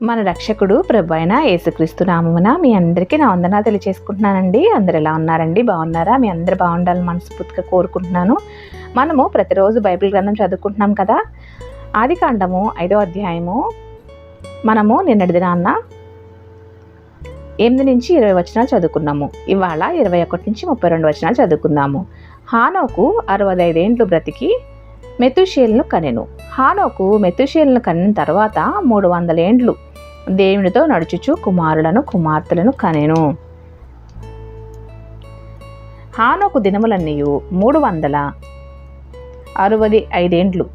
మన రక్షకుడు ప్రభు అయిన యేసుక్రీస్తు నామమున మీ అందరికీ నా వందనాలు తెలియజేసుకుంటున్నానండి. అందరు ఎలా ఉన్నారండి? బాగున్నారా? మీ అందరు బాగుండాలని మనస్ఫూర్తిగా కోరుకుంటున్నాను. మనము ప్రతిరోజు బైబిల్ గ్రంథం చదువుకుంటున్నాం కదా. ఆదికాండము 5వ అధ్యాయము మనము నిన్నటి దినాన్న 8 నుంచి 20 వచనాలు చదువుకున్నాము. ఇవాళ 21 నుంచి 32 వచనాలు చదువుకుందాము. హానోకు 65 ఏండ్లు బ్రతికి మెతుషేలును కనెను. హానోకు మెతుషేలును కనిన తర్వాత 300 ఏండ్లు దేవునితో నడుచుచు కుమారులను కుమార్తెలను కనెను. హానోకు దినములన్నీయు 365 ఏండ్లు.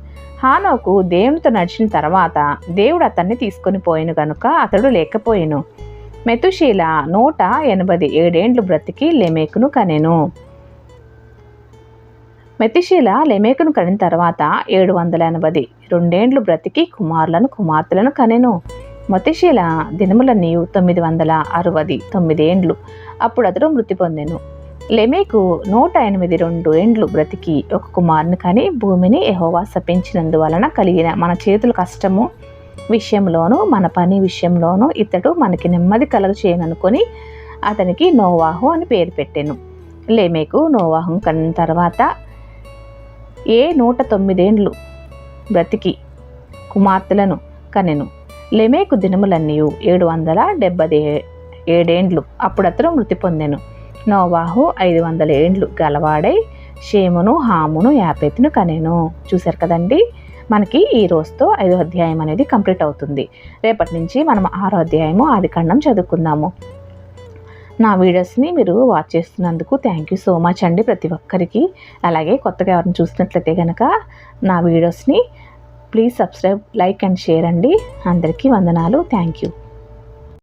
హానోకు దేవునితో నడిచిన తర్వాత దేవుడు అతన్ని తీసుకొని పోయిను గనుక అతడు లేకపోయెను. మెతుషీల 187 ఏండ్లు బ్రతికి లెమెకును కనెను. మెతుషీల లెమెకును కనిన తర్వాత 782 ఏండ్లు బ్రతికి కుమారులను కుమార్తెలను కనెను. మెతుషీల దినములన్నీయు 969 ఏండ్లు. అప్పుడు అతడు మృతి పొందెను. లెమెకు 182 ఏండ్లు బ్రతికి ఒక కుమారుని కని భూమిని యెహోవా శపించినందువలన కలిగిన మన చేతుల కష్టము విషయంలోనూ మన పని విషయంలోనూ ఇతడు మనకి నెమ్మది కలుగచేయననుకొని అతనికి నోవాహు అని పేరు పెట్టెను. లెమెకు నోవాహును కనిన తర్వాత 109 ఏండ్లు బ్రతికి కుమార్తెలను కనెను. లెమెకు దినములన్నీయు 777 ఏండ్లు. అప్పుడు అతడు మృతి పొందెను. నోవాహు 500 ఏండ్లు గలవాడై షేమును హామును యాపెతును కనెను. చూశారు కదండి, మనకి ఈ రోజుతో 5వ అధ్యాయం అనేది కంప్లీట్ అవుతుంది. రేపటి నుంచి మనం 6వ అధ్యాయము ఆదికాండం చదువుకుందాము. నా వీడియోస్ని మీరు వాచ్ చేస్తున్నందుకు థ్యాంక్ యూ సో మచ్ అండి ప్రతి ఒక్కరికి. అలాగే కొత్తగా ఎవరిని చూసినట్లయితే కనుక నా వీడియోస్ని please subscribe, like and share అండి. అందరికీ వందనాలు. Thank you.